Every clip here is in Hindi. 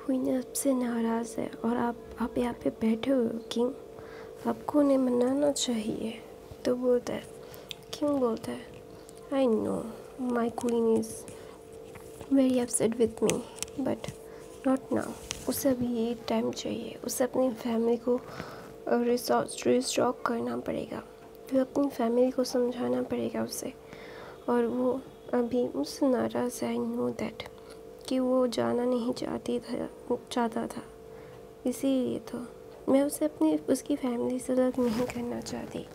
क्वीन आपसे नाराज़ है और आप यहाँ पे बैठे हुए हो किंग, आपको उन्हें मनाना चाहिए। तो बोलता है, किंग बोलता है, I know my queen is very upset with me but not now. उसे अभी ये टाइम चाहिए, उसे अपनी फैमिली को रिस्टॉक करना पड़ेगा, फिर अपनी फैमिली को समझाना पड़ेगा उसे। और वो अभी मुझसे नाराज़ है, आई नो दैट, कि वो जाना नहीं चाहता था। इसीलिए तो मैं उसे उसकी फैमिली से अलग नहीं करना चाहती।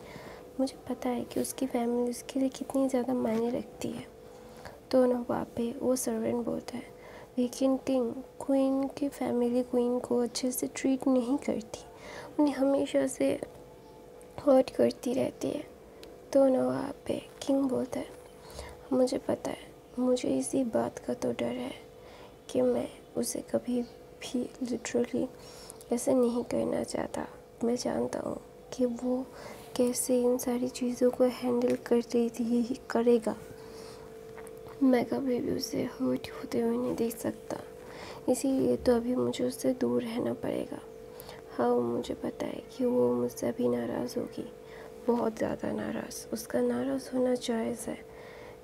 मुझे पता है कि उसकी फैमिली उसके लिए कितनी ज़्यादा मायने रखती है। तो ना वहाँ पे वो सर्वेंट बोलता है, लेकिन किंग, क्वीन की फैमिली क्वीन को अच्छे से ट्रीट नहीं करती, उन्हें हमेशा से हर्ट करती रहती है। तो ना वहाँ पे किंग बोलता है, मुझे पता है, मुझे इसी बात का तो डर है कि मैं उसे कभी भी लिटरली ऐसे नहीं करना चाहता। मैं जानता हूँ कि वो कैसे इन सारी चीज़ों को हैंडल करेगा। मैं कभी भी उसे हर्ट होते हुए नहीं देख सकता, इसीलिए तो अभी मुझे उससे दूर रहना पड़ेगा। हाँ, मुझे पता है कि वो मुझसे अभी नाराज़ होगी, बहुत ज़्यादा नाराज़। उसका नाराज़ होना जायज़ है,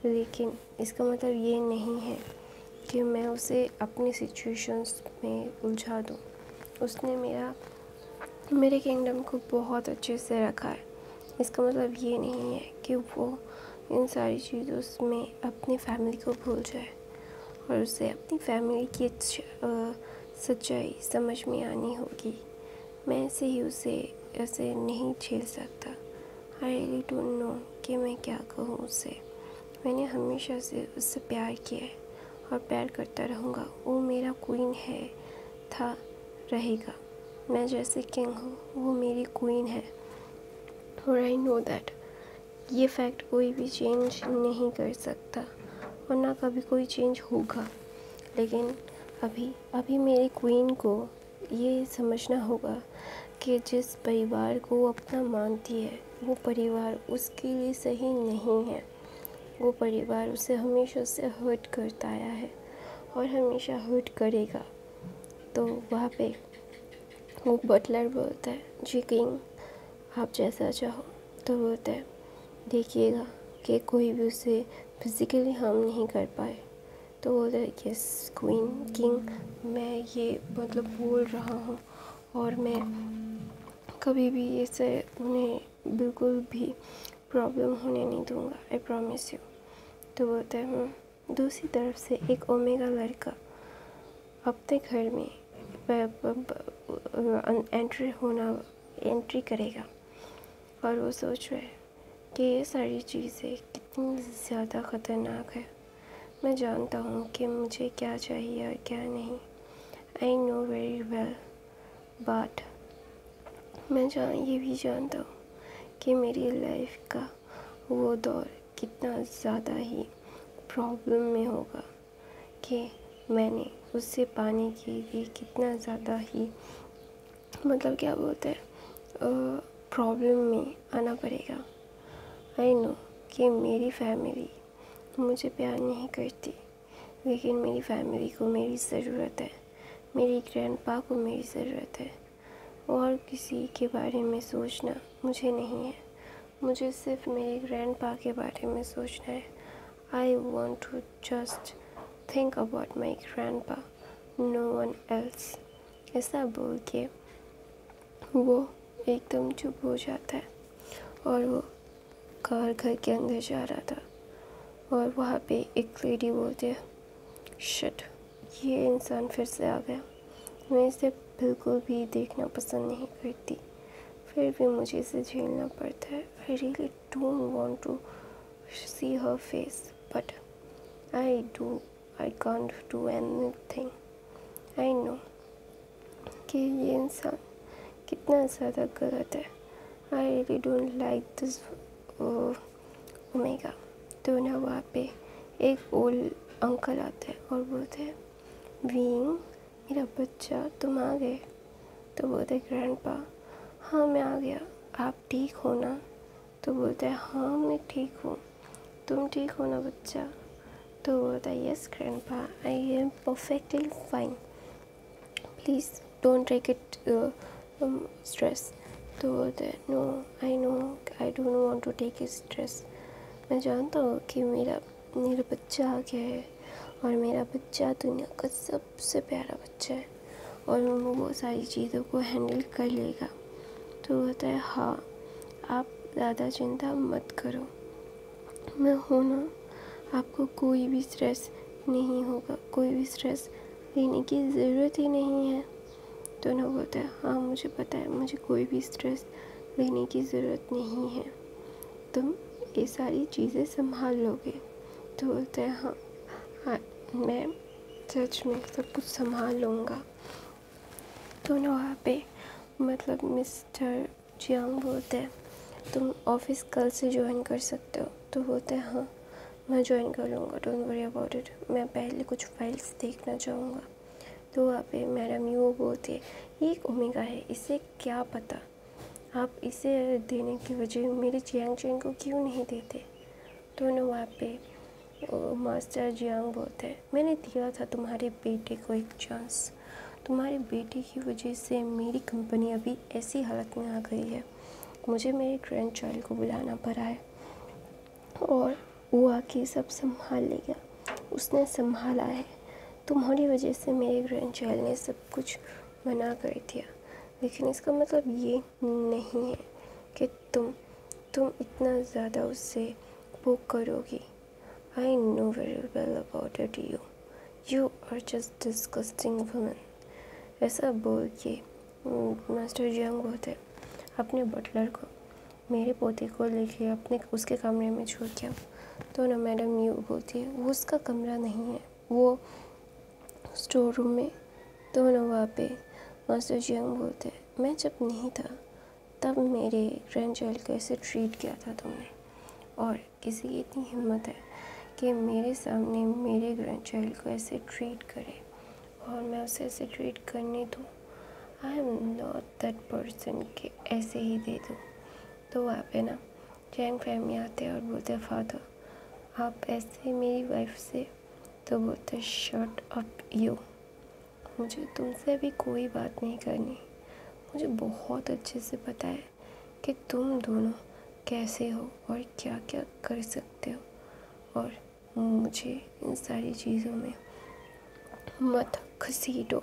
लेकिन इसका मतलब ये नहीं है कि मैं उसे अपनी सिचुएशंस में उलझा दूँ। उसने मेरे किंगडम को बहुत अच्छे से रखा है। इसका मतलब ये नहीं है कि वो इन सारी चीज़ों में अपनी फैमिली को भूल जाए, और उसे अपनी फैमिली की सच्चाई समझ में आनी होगी। मैं ऐसे ही उसे ऐसे नहीं झेल सकता। आई रियली डोंट नो कि मैं क्या कहूँ उससे। मैंने हमेशा से उससे प्यार किया है और प्यार करता रहूँगा। वो मेरा क्वीन है, था, रहेगा। मैं जैसे किंग हूँ, वो मेरी क्वीन है, और आई नो दैट ये फैक्ट कोई भी चेंज नहीं कर सकता और ना कभी कोई चेंज होगा। लेकिन अभी मेरी क्वीन को ये समझना होगा कि जिस परिवार को वो अपना मानती है, वो परिवार उसके लिए सही नहीं है। वो परिवार उसे हमेशा से हर्ट करता आया है और हमेशा हर्ट करेगा। तो वहाँ पे वो बटलर बोलता है, जी किंग, आप जैसा चाहो। तो बोलता है, देखिएगा कि कोई भी उसे फिज़िकली हार्म नहीं कर पाए। तो बोलता है, यस क्वीन, किंग, मैं ये बोल रहा हूँ, और मैं कभी भी इसे उन्हें बिल्कुल भी प्रॉब्लम होने नहीं दूँगा, आई प्रॉमिस यू। तो बोलता है, दूसरी तरफ से एक ओमेगा लड़का अपने घर में एंट्री करेगा, और वो सोच रहा है कि ये सारी चीज़ें कितनी ज़्यादा ख़तरनाक है। मैं जानता हूँ कि मुझे क्या चाहिए और क्या नहीं। आई नो वेरी वेल, बट मैं ये भी जानता हूँ कि मेरी लाइफ का वो दौर कितना ज़्यादा ही प्रॉब्लम में होगा, कि मैंने उससे पाने के लिए कितना ज़्यादा ही क्या बोलते हैं, प्रॉब्लम में आना पड़ेगा। आई नो कि मेरी फैमिली मुझे प्यार नहीं करती, लेकिन मेरी फैमिली को मेरी ज़रूरत है, मेरी ग्रैंडपा को मेरी ज़रूरत है। और किसी के बारे में सोचना मुझे नहीं है, मुझे सिर्फ मेरे ग्रैंडपा के बारे में सोचना है। I want to just think about my grandpa, no one else. ऐसा बोल के वो एकदम चुप हो जाता है, और वो घर के अंदर जा रहा था, और वहाँ पे एक लेडी बोलती है, शिट, ये इंसान फिर से आ गया। मैं इसे बिल्कुल भी देखना पसंद नहीं करती, फिर भी मुझे इसे झेलना पड़ता है। I really don't want to see her face, but I can't do anything. I know कि ये इंसान कितना ज़्यादा गलत है। I really don't like this omega. तो ना वहाँ पे एक ओल्ड अंकल आते हैं और बोलते हैं, वीइंग, मेरा बच्चा, तुम आ गए। तो बोलते हैं, ग्रैंडपा, हाँ मैं आ गया, आप ठीक हो ना? तो बोलता है, हाँ मैं ठीक हूँ, तुम ठीक हो ना बच्चा? तो बोलता है, yes grandpa, I am perfectly fine. Please don't take it stress. तो बोलते हैं no, I know, I don't want to take it stress. मैं जानता हूँ कि मेरा बच्चा आ गया है और मेरा बच्चा दुनिया का सबसे प्यारा बच्चा है और वो सारी चीज़ों को हैंडल कर लेगा। तो बोलता है हाँ, आप ज़्यादा चिंता मत करो, मैं हूँ ना, आपको कोई भी स्ट्रेस नहीं होगा, कोई भी स्ट्रेस लेने की ज़रूरत ही नहीं है। तो ना बोलता है हाँ मुझे पता है, मुझे कोई भी स्ट्रेस लेने की ज़रूरत नहीं है, तुम ये सारी चीज़ें संभाल लोगे। तो बोलता है हाँ हाँ, मैं सच में सब कुछ संभाल लूँगा। तो ना वहाँ पे मतलब मिस्टर जियांग बोलते हैं तुम ऑफिस कल से ज्वाइन कर सकते हो। तो बोलते हैं हाँ मैं ज्वाइन कर लूँगा, डोंट वरी अबाउट इट, मैं पहले कुछ फाइल्स देखना चाहूँगा। तो वहाँ पे मैडम यू बोलती है ये एक ओमेगा है, इसे क्या पता, आप इसे देने की वजह मेरे जियांग चैन को क्यों नहीं देते। तो ना वहाँ पे मास्टर जियांग बोलते हैं मैंने दिया था तुम्हारे बेटे को एक चांस, तुम्हारे बेटे की वजह से मेरी कंपनी अभी ऐसी हालत में आ गई है, मुझे मेरे ग्रैंड चाइल्ड को बुलाना पड़ा है और वो आके सब संभाल लेगा, उसने संभाला है, तुम्हारी वजह से मेरे ग्रैंड चाइल्ड ने सब कुछ मना कर दिया। लेकिन इसका मतलब ये नहीं है कि तुम इतना ज़्यादा उससे वो करोगी। I know very well about it, you are just disgusting woman. ऐसा बोल के मास्टर जियांग बोलते अपने बटलर को मेरे पोते को लेके अपने उसके कमरे में छोड़ गया। तो ना मैडम यू बोलती है वो उसका कमरा नहीं है, वो स्टोर रूम में। तो ना वहाँ पे मास्टर जियांग बोलते हैं मैं जब नहीं था तब मेरे ग्रैंड चाइल्ड को ऐसे ट्रीट किया था तुमने, और किसी की इतनी हिम्मत है कि मेरे सामने मेरे ग्रैंड चाइल्ड को ऐसे ट्रीट करे और मैं उसे ऐसे ट्रीट करने दूँ। I am not that person कि ऐसे ही दे दूँ। तो वहाँ पे ना जियांग फैमिली आते हैं और बोलते हैं फादर आप ऐसे मेरी वाइफ से। तो बोलते शट अप यू, मुझे तुमसे भी कोई बात नहीं करनी, मुझे बहुत अच्छे से पता है कि तुम दोनों कैसे हो और क्या क्या कर सकते हो, और मुझे इन सारी चीज़ों में मत घसीटो,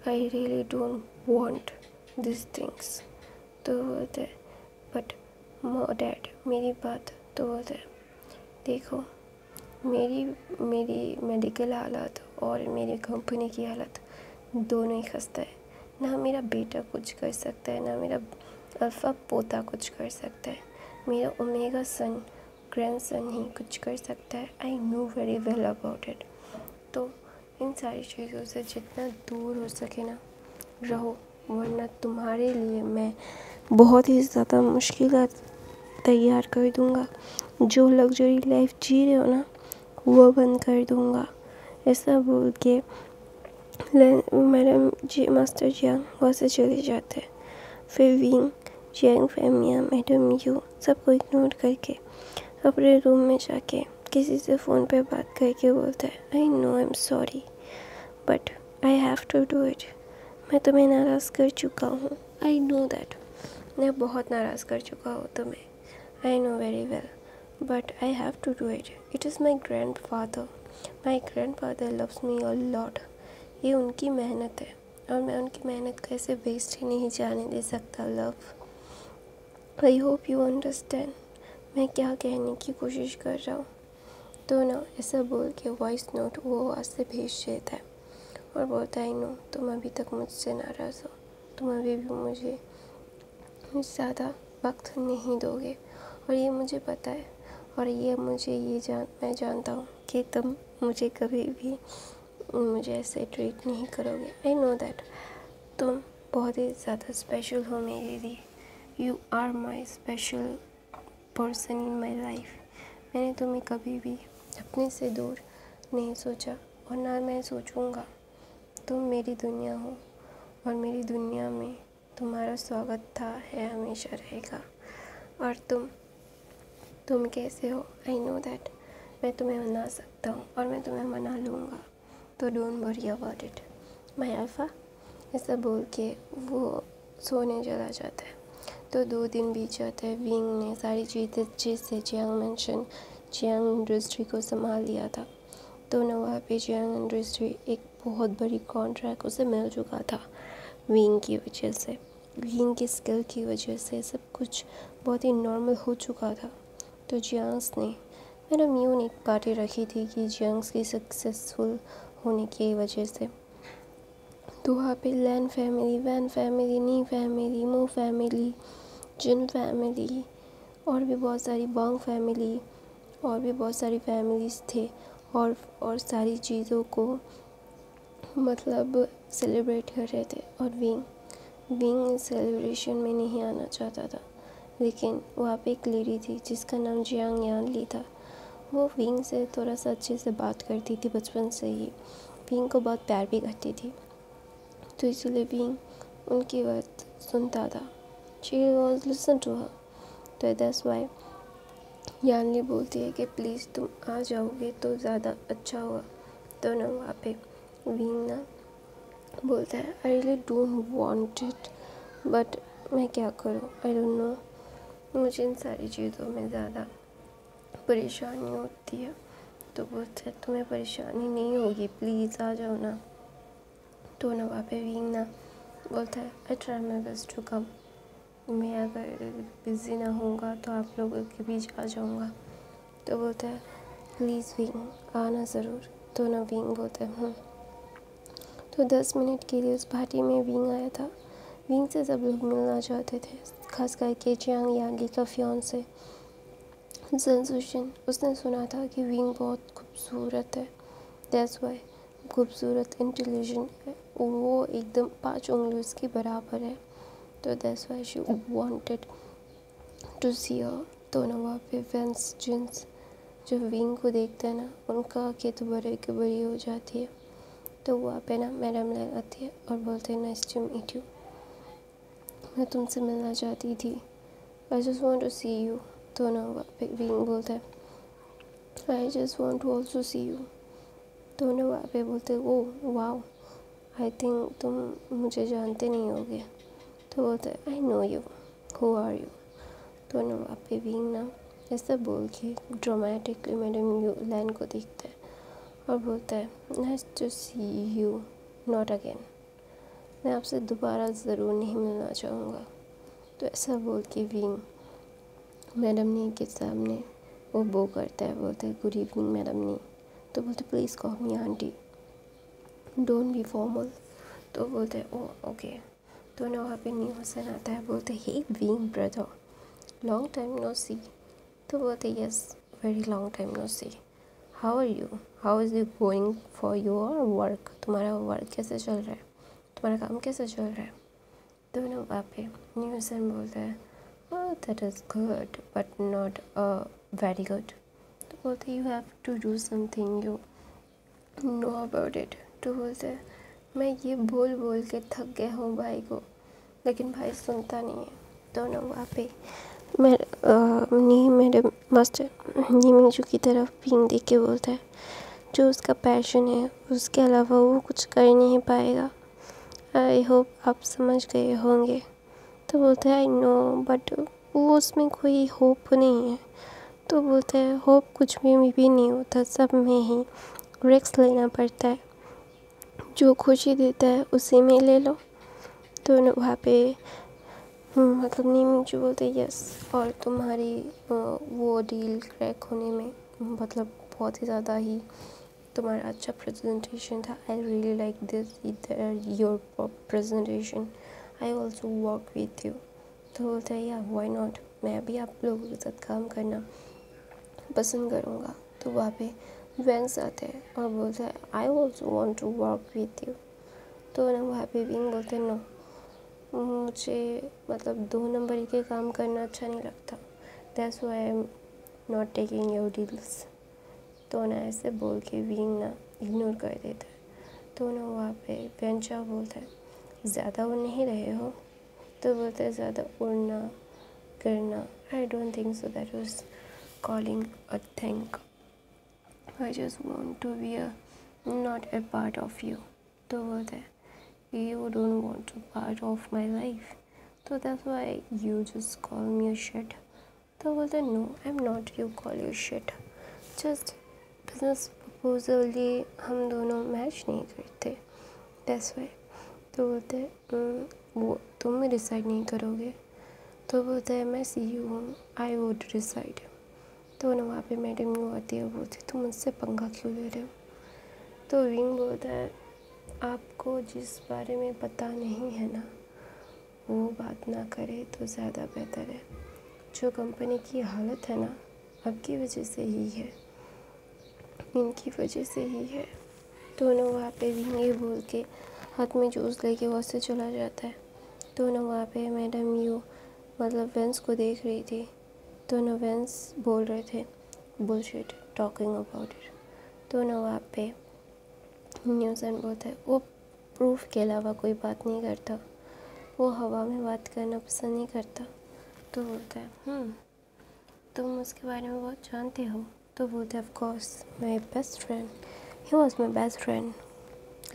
I really don't want this things. तो बोलते हैं बट डैड मेरी बात। तो बोलते हैं देखो मेरी मेडिकल हालत और मेरी कंपनी की हालत दोनों ही खस्ता है, ना मेरा बेटा कुछ कर सकता है ना मेरा अल्फ़ा पोता कुछ कर सकता है, मेरा ओमेगा सन ग्रैंड सन ही कुछ कर सकता है। I know very well about it. तो इन सारी चीज़ों से जितना दूर हो सके ना रहो, वरना तुम्हारे लिए मैं बहुत ही ज़्यादा मुश्किल तैयार कर दूँगा, जो लग्जरी लाइफ जी रहे हो ना वो बंद कर दूँगा। ऐसा बोल के मैडम जी मास्टर जियांग वहाँ से चले जाते हैं। फिर विंग जियांग फैमिया मैडम यू सबको इग्नोर करके अपने रूम में जाके किसी से फ़ोन पे बात करके बोलता है I know I am sorry but I have to do it. मैं तुम्हें नाराज़ कर चुका हूँ, आई नो दैट, मैं बहुत नाराज़ कर चुका हूँ तुम्हें, I know very well but I have to do it, it is my grandfather loves me a lot. ये उनकी मेहनत है और मैं उनकी मेहनत को ऐसे वेस्ट ही नहीं जाने दे सकता। Love, I hope you understand मैं क्या कहने की कोशिश कर रहा हूँ। तो ना ऐसा बोल के वॉइस नोट वो वहाँ से भेज देता है और बोलता है नो तुम अभी तक मुझसे नाराज़ हो, तुम अभी भी मुझे ज़्यादा वक्त नहीं दोगे और ये मुझे पता है, और मैं जानता हूँ कि तुम मुझे कभी भी मुझे ऐसे ट्रीट नहीं करोगे। आई नो दैट तुम बहुत ही ज़्यादा स्पेशल हो मेरे लिए, you are my special person in my life. मैंने तुम्हें कभी भी अपने से दूर नहीं सोचा और ना मैं सोचूंगा। तुम मेरी दुनिया हो और मेरी दुनिया में तुम्हारा स्वागत था, है, हमेशा रहेगा। और तुम कैसे हो आई नो दैट मैं तुम्हें मना सकता हूँ और मैं तुम्हें मना लूँगा। तो don't worry about it my alpha, ऐसा बोल के वो सोने चला जाता है। तो 2 दिन बीत जाता है। विंग ने सारी चीज़ें अच्छे से जियांग इंडस्ट्री को संभाल लिया था। तो ना वहाँ पे जियांग इंडस्ट्री एक बहुत बड़ी कॉन्ट्रैक्ट उसे मिल चुका था विंग की वजह से। विंग की स्किल की वजह से सब कुछ बहुत ही नॉर्मल हो चुका था। तो जियांग्स ने मैडम यून एक पार्टी रखी थी कि जियांग्स की सक्सेसफुल होने की वजह से। तो वहाँ पे लैन फैमिली, वैन फैमिली, नी फैमिली, मो फैमिली, जिन फैमिली और भी बहुत सारी बॉन्ग फैमिली और भी बहुत सारी फैमिलीज़ थे और सारी चीज़ों को मतलब सेलिब्रेट कर रहे थे। और विंग सेलिब्रेशन में नहीं आना चाहता था, लेकिन वहाँ पे एक लेडी थी जिसका नाम जियांग यान ली था। वो विंग से थोड़ा सा अच्छे से बात करती थी बचपन से ही, विंग को बहुत प्यार भी करती थी। तो इसलिए विंग उनकी बात सुनता था। She was listen to her. तो दैट्स वाई यानली बोलती है कि प्लीज़ तुम आ जाओगे तो ज़्यादा अच्छा होगा। तो ना वहाँ पे विंग ना बोलता है I really don't want it, but मैं क्या करूँ, आई डोंट नो, मुझे इन सारी चीज़ों में ज़्यादा परेशानी होती है। तो बोलते हैं तुम्हें परेशानी नहीं होगी, प्लीज़ आ जाओ ना। तो ना वहाँ पे विंग ना बोलता है I try my best to come, मैं अगर बिज़ी ना होऊंगा तो आप लोगों के बीच आ जाऊंगा। तो बोलता है प्लीज़ विंग आना ज़रूर। तो ना विंग बोलता है तो 10 मिनट के लिए उस पार्टी में विंग आया था। विंग से सब लोग मिलना चाहते थे, खास करके जियांग यानली का फियांसे जंसुशन। उसने सुना था कि विंग बहुत खूबसूरत है, दैट्स वाई खूबसूरत, इंटेलिजेंट है, वो एकदम 5 उंगली उसके बराबर है। तो that's why she wanted to see her. तो ना वहाँ पे फैंस जिन्स जो विंग को देखते हैं ना, उनका आँखें तो बड़े की बड़ी हो जाती है। तो वहाँ पे ना मैडम लैंग आती है और बोलते हैं नाइस टू मीट यू, मैं तुमसे मिलना चाहती थी, I just want to see you. तो ना वहाँ पे विंग बोलता है I just want to also see you. तो ना वहाँ पे बोलते हैं ओह वाओ, आई थिंक तुम मुझे जानते नहीं होगे। तो बोलते हैं I know you, who are you. तो ना वहाँ पे विंग ना ऐसा बोल के ड्रामेटिकली मैडम यू लैन को देखता है और बोलता है nice to see you not again, मैं आपसे दोबारा ज़रूर नहीं मिलना चाहूँगा। तो ऐसा बोल के विंग मैडम नी के सामने वो बो करता है, बोलता है गुड इवनिंग मैडम नी। तो बोलते please call me aunty, don't be formal. तो बोलते हैं ओह ओके। तो ना वहाँ पे न्यू हसन आता है, बोलते hey wing brother, long time no see. तो बोलते yes very long time no see, how are you, how is it going for your work, तुम्हारा वर्क कैसे चल रहा है, तुम्हारा काम कैसे चल रहा है। तो ना वहाँ पे न्यू हसन बोलता है oh that is good but not very good। तो बोलते you have to do something, you know about it। तो बोलते हैं मैं ये बोल बोल के थक गया हूँ भाई को, लेकिन भाई सुनता नहीं है। तो ना वहाँ पे मैं नी मैडम मास्टर नी मिंजू की तरफ विंग देख के बोलता है जो उसका पैशन है उसके अलावा वो कुछ कर नहीं पाएगा, आई होप आप समझ गए होंगे। तो बोलता है आई नो बट वो उसमें कोई होप नहीं है। तो बोलता है होप कुछ में भी नहीं होता, सब में ही रिस्क लेना पड़ता है, जो खुशी देता है उसी में ले लो। तो वहाँ पे मतलब नीम जो बोलते हैं यस, और तुम्हारी वो डील क्रैक होने में मतलब बहुत ही ज़्यादा ही तुम्हारा अच्छा प्रेजेंटेशन था, आई really like this your presentation, I also work with you. तो बोलता है या वाई नॉट, मैं भी आप लोगों के साथ काम करना पसंद करूँगा। तो वहाँ पे वेंस आते हैं और बोलता है I also want to work with you. तो ना वहाँ पे विंग बोलते हैं नो, मुझे मतलब 2 नंबर के काम करना अच्छा नहीं लगता, that's why I am not taking your deals. तो ना ऐसे बोल के विंग ना इग्नोर कर देता है। तो ना वहाँ पे वेंचा बोलता है ज़्यादा उड़ नहीं रहे हो। तो बोलता है ज़्यादा उड़ना करना, I don't think so that was calling a think, I just want to be a not a part of you. तो बोलता है you don't want to part of my life, तो that's why you just call me a shit. तो बोलते no, I'm not you call you shit, just business proposal ये हम दोनों मैच नहीं करते, that's why. तो बोलते वो तुम डिसाइड नहीं करोगे. तो बोलता है मैं CEO हूँ, आई वुड डिसाइड. तो ना वहाँ पे मैडम यूँ आती है, बोलती तुम मुझसे पंगा क्यों ले रहे हो. तो विंग बोलता है आपको जिस बारे में पता नहीं है ना वो बात ना करे तो ज़्यादा बेहतर है. जो कंपनी की हालत है ना आपकी वजह से ही है, इनकी वजह से ही है. तो ना वहाँ पे विंग ये बोल के हाथ में जूस लेके वहाँ से चला जाता है. तो ना वहाँ पे मैडम यू मतलब वेंस को देख रही थी. तो ना वेंस बोल रहे थे बुलशिट टॉकिंग अबाउट इट. तो ना वहाँ पे न्यूज़न बोलता है वो प्रूफ के अलावा कोई बात नहीं करता, वो हवा में बात करना पसंद नहीं करता. तो बोलता है तुम उसके बारे में बहुत जानते हो. तो बोलते हैं of course my best friend, he was my best friend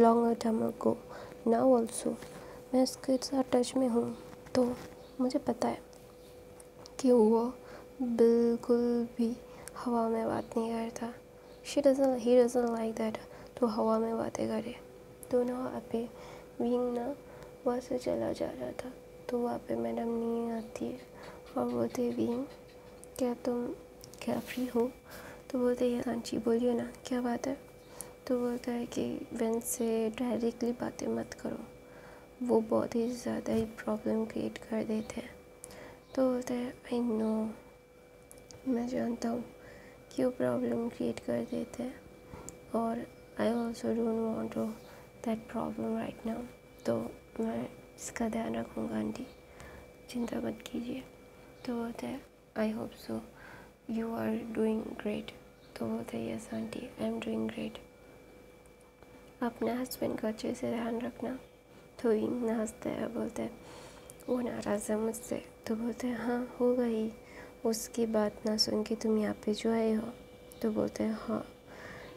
longer time ago, now also मैं उसके साथ टच में हूँ. तो मुझे पता है कि वो बिल्कुल भी हवा में बात नहीं करता. ही डजंट लाइक दैट, तो हवा में बातें करे. तो ना वहाँ पे विंग ना वहाँ से चला जा रहा था. तो वहाँ पे मैडम नहीं आती है और बोलते विंग क्या फ्री हो. तो बोलते ये आंटी बोलिए ना क्या बात है. तो बोलता है कि वेन से डायरेक्टली बातें मत करो, वो बहुत ही ज़्यादा ही प्रॉब्लम क्रिएट कर देते हैं. तो बोलता है आई नो, मैं जानता हूँ कि वो प्रॉब्लम क्रिएट कर देते हैं और I also don't want to that problem right now. तो मैं इसका ध्यान रखूँगा आंटी, चिंता मत कीजिए. तो बोलता है I hope so you are doing great. तो बोलता है yes aunty I am doing great, अपने हस्बैंड का अच्छे से ध्यान रखना. तो विंग हंसता है, बोलता है वो नाराज़ है मुझसे. तो बोलते हैं हाँ होगा ही, उसकी बात ना सुन के तुम यहाँ पे जो आए हो. तो बोलते हैं हाँ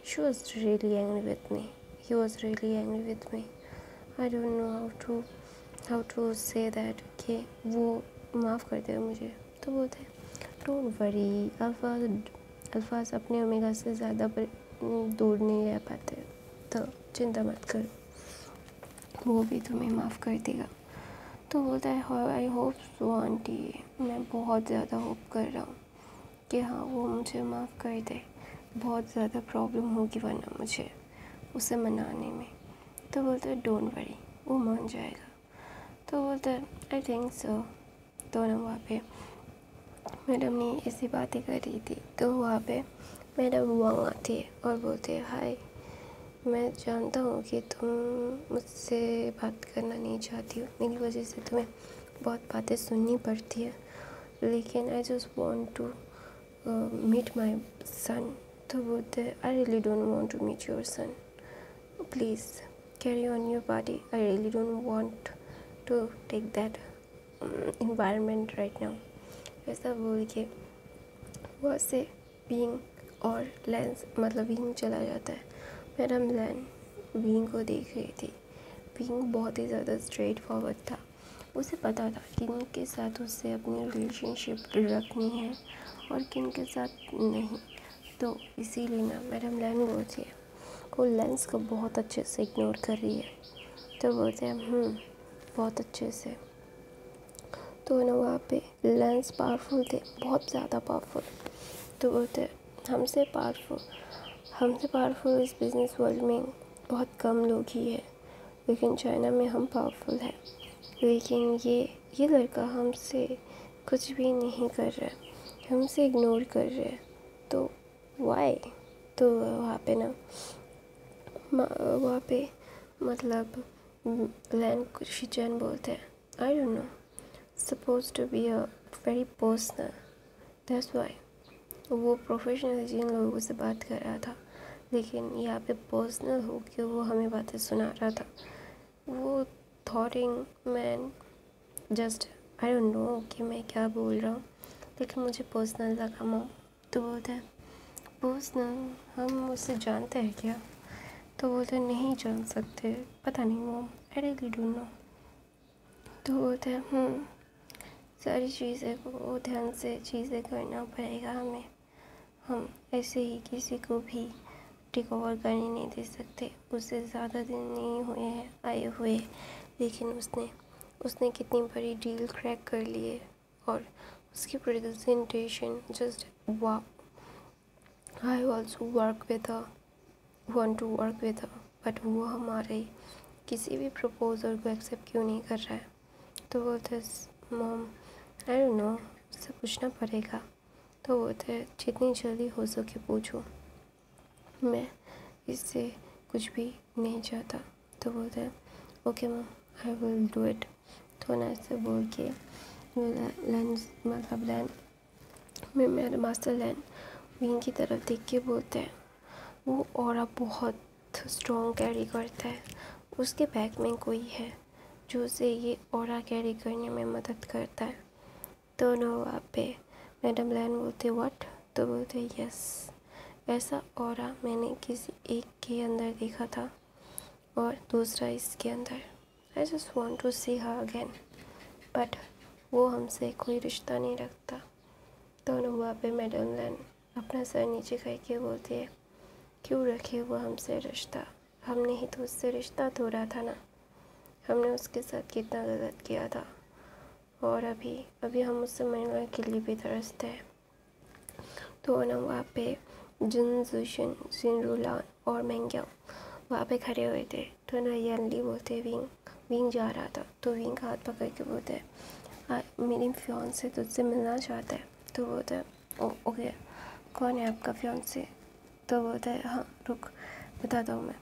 she was really angry with me, he was really angry with me. I don't know how to say that कि वो माफ़ कर दे मुझे. तो बोलते हैं डोंट वरी, अल्फाज अपने ओमेगा से ज़्यादा दूर नहीं रह पाते, तो चिंता मत करो, वो भी तुम्हें माफ़ कर देगा. तो बोलता है आई होप सो आंटी, मैं बहुत ज़्यादा होप कर रहा हूँ कि हाँ वो मुझे माफ़ कर दे. बहुत ज़्यादा प्रॉब्लम होगी वरना मुझे उसे मनाने में. तो बोलता है डोंट वरी, वो मान जाएगा. तो बोलता है आई थिंक सो. तो ना वहाँ पे मैडम ने ऐसी बातें कर रही थी. तो वहाँ पे मैडम वांग आती है और बोलती है हाय, मैं जानता हूँ कि तुम मुझसे बात करना नहीं चाहती हो, मेरी वजह से तुम्हें बहुत बातें सुननी पड़ती है, लेकिन I just want to meet my son. तो बोलते हैं I really don't want to meet your son, please carry on your party, I really don't want to take that environment right now. ऐसा बोल के वहाँ से विंग और लेंस मतलब विंग चला जाता है. मैडम लैन विंग को देख रही थी. विंग बहुत ही ज़्यादा स्ट्रेट फॉरवर्ड था, उसे पता था किन के साथ उसे अपनी रिलेशनशिप रखनी है और किन के साथ नहीं. तो इसीलिए ना मैडम लैन बोलती है वो लेंस को बहुत अच्छे से इग्नोर कर रही है. तो बोलते हैं बहुत अच्छे से. तो ना वहाँ पे लेंस पावरफुल थे, बहुत ज़्यादा पावरफुल. तो बोलते हैं हमसे पावरफुल इस बिज़नेस वर्ल्ड में बहुत कम लोग ही है, लेकिन चाइना में हम पावरफुल हैं. लेकिन ये लड़का हमसे कुछ भी नहीं कर रहा है, हमसे इग्नोर कर रहा है, तो वाई. तो वहाँ पे मतलब लैन शिचन बोलते हैं I don't know, suppose to be a very personal, that's why. वो प्रोफेशनल जिन लोगों से बात कर रहा था, लेकिन यहाँ पे पर्सनल हो के वो हमें बातें सुना रहा था. वो thinking man just I don't know कि मैं क्या बोल रहा हूँ, लेकिन मुझे पर्सनल लगा मॉम. तो बोलता है पर्सनल, हम उससे जानते हैं क्या. तो बोलते हैं नहीं जान सकते, पता नहीं mom, I really don't know. तो बोलते हैं सारी चीज़ें को ध्यान से चीज़ें करना पड़ेगा हमें, हम ऐसे ही किसी को भी टेक ओवर करने नहीं दे सकते। उससे ज़्यादा दिन नहीं हुए हैं आए हुए, लेकिन उसने कितनी बड़ी डील क्रैक कर ली है और उसकी प्रेजेंटेशन जस्ट वाह। I also work with want to work with but वो हमारे किसी भी प्रपोजल को एक्सेप्ट क्यों नहीं कर रहा है। तो बोलते मॉम आई डोंट नो, उससे पूछना पड़ेगा। तो बोलते जितनी जल्दी हो सके पूछो, मैं इससे कुछ भी नहीं चाहता। तो बोलते हैं okay mom I will do it. तो ना ऐसे बोल के मेरा मास्टर लैंड विंग की तरफ देख के बोलते हैं वो ऑरा बहुत स्ट्रॉन्ग कैरी करता है, उसके बैग में कोई है जो उसे ये ऑरा कैरी करने में मदद करता है। तो ना वहाँ पे मैडम लैंड बोलते व्हाट। तो बोलते यस, ऐसा ऑरा मैंने किसी एक के अंदर देखा था और दूसरा इसके अंदर। I just want to see her again, but वो हमसे कोई रिश्ता नहीं रखता। तो वहाँ पे मैडम लैन अपना सर नीचे करके बोलती है क्यों रखे वो हमसे रिश्ता, हमने ही तो उससे रिश्ता तोड़ा था ना, हमने उसके साथ कितना गलत किया था और अभी हम उससे मिलने के लिए भी तरसते हैं। तो वहाँ पे जिन जुशन जिनरुलान और मेंग्याओ वहाँ पे खड़े हुए थे। तो यनली बोलते विंग जा रहा था, तो विंग का हाथ पकड़ के बोलते मेरी फियांसे तुझसे मिलना चाहता है। तो बोलता है ओके कौन है आपका फियांसे। तो बोलता है हाँ रुक बताता हूँ मैं।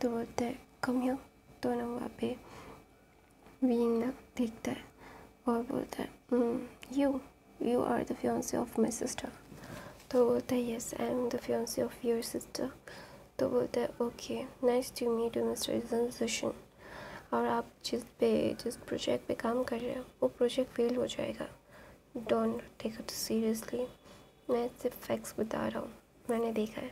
तो बोलते हैं कम हियर। तो वहाँ पे विंग देखता है और बोलता है you are the fiance of my sister. तो बोलता है yes I am the fiance of your sister. तो बोलता है okay nice to meet you mister जंजुशन, और आप जिस प्रोजेक्ट पे काम कर रहे हो वो प्रोजेक्ट फेल हो जाएगा, डोंट टेक इट सीरियसली। मैं सिर्फ फैक्ट्स बता रहा हूँ, मैंने देखा है,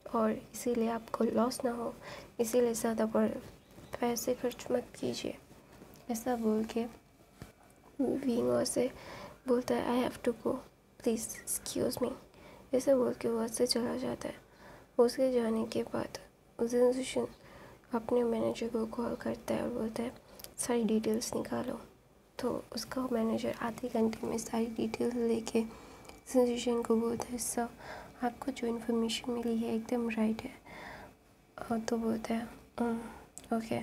और इसीलिए आपको लॉस ना हो इसीलिए ज़्यादा पैसे खर्च मत कीजिए। ऐसा बोल के विंग से बोलता है I have to go please excuse me. ऐसे बोल के वहाँ से चला जाता है। उसके जाने के बाद जिनजुशन अपने मैनेजर को कॉल करता है और बोलता है सारी डिटेल्स निकालो। तो उसका मैनेजर आधे घंटे में सारी डिटेल्स लेके जिनजुशन को बोलता है सर आपको जो इन्फॉर्मेशन मिली है एकदम राइट है। तो बोलता है ओके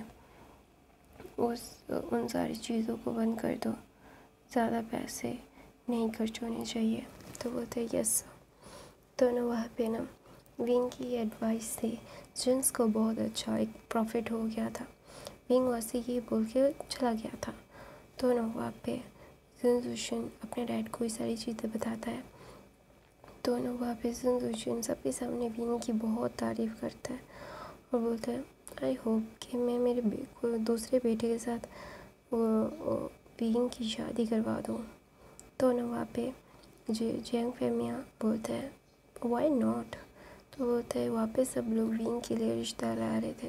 उन सारी चीज़ों को बंद कर दो, ज़्यादा पैसे नहीं खर्च होने चाहिए। तो बोलते हैं यस सर। तो वहाँ पे विंग की एडवाइस से जिन्स को बहुत अच्छा एक प्रॉफिट हो गया था। विंग वहाँ से ये बोल के चला गया था। तो वहाँ पे जिनजुशन अपने डैड को ये सारी चीज़ें बताता है। तो वहाँ पे जिनजुशन सबके सामने विंग की बहुत तारीफ़ करता है और बोलता है आई होप कि मैं मेरे दूसरे बेटे के साथ विंग की शादी करवा दूँ। तो वहाँ पे जेंग फेमिया बोलता है वाई नॉट। तो बोलता है वहाँ पे सब लोग विंग के लिए रिश्ता ला रहे थे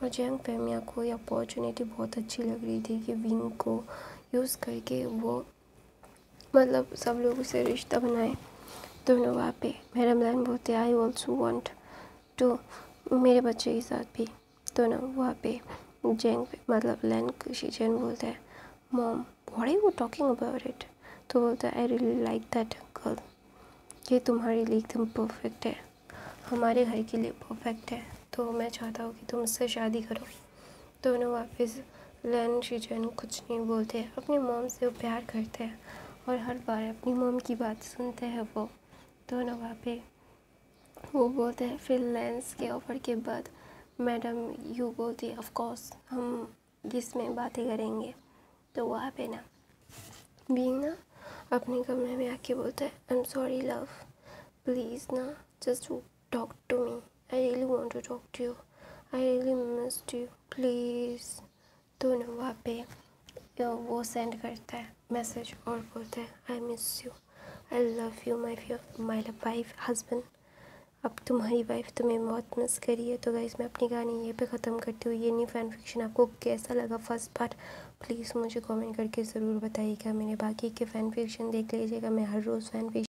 और जेंग फेमिया को ये अपॉर्चुनिटी बहुत अच्छी लग रही थी कि विंग को यूज़ करके वो मतलब सब लोगों से रिश्ता बनाए। तो वहाँ पे मैडम लैन बोलते आई ऑल्सो वॉन्ट टू मेरे बच्चे के साथ भी। तो वहाँ पे जेंग मतलब लैन शिजन बोलता है mom what are you talking about it. तो बोलता है I really like that girl, ये तुम्हारे लिए एकदम परफेक्ट है, हमारे घर के लिए परफेक्ट है, तो मैं चाहता हूँ कि तुम उससे शादी करो। तो वापस लैन शिजन कुछ नहीं बोलते, अपनी मॉम से वो प्यार करते हैं और हर बार अपनी मॉम की बात सुनते हैं वो। तो वहाँ पे वो बोलते हैं फिर लैंस के ऑफ़र के बाद मैडम यू बोलती है ऑफ कोर्स हम इसमें बातें करेंगे। तो वहाँ पे बीइंग अपने कमरे में आके बोलता है I am sorry love please just talk to me, I really want to talk to you, I really missed you please. तो वहाँ पे वो सेंड करता है मैसेज और बोलता है I miss you, I love you my wife husband, अब तुम्हारी वाइफ तुम्हें बहुत मिस करी है। तो गाइस मैं अपनी कहानी यहीं पे ख़त्म करती हूँ। ये न्यू फैन फिक्शन आपको कैसा लगा फर्स्ट पार्ट, प्लीज़ मुझे कमेंट करके ज़रूर बताइएगा। मेरे बाकी के फ़ैन फिक्शन देख लीजिएगा। मैं हर रोज़ फ़ैन फिक्शन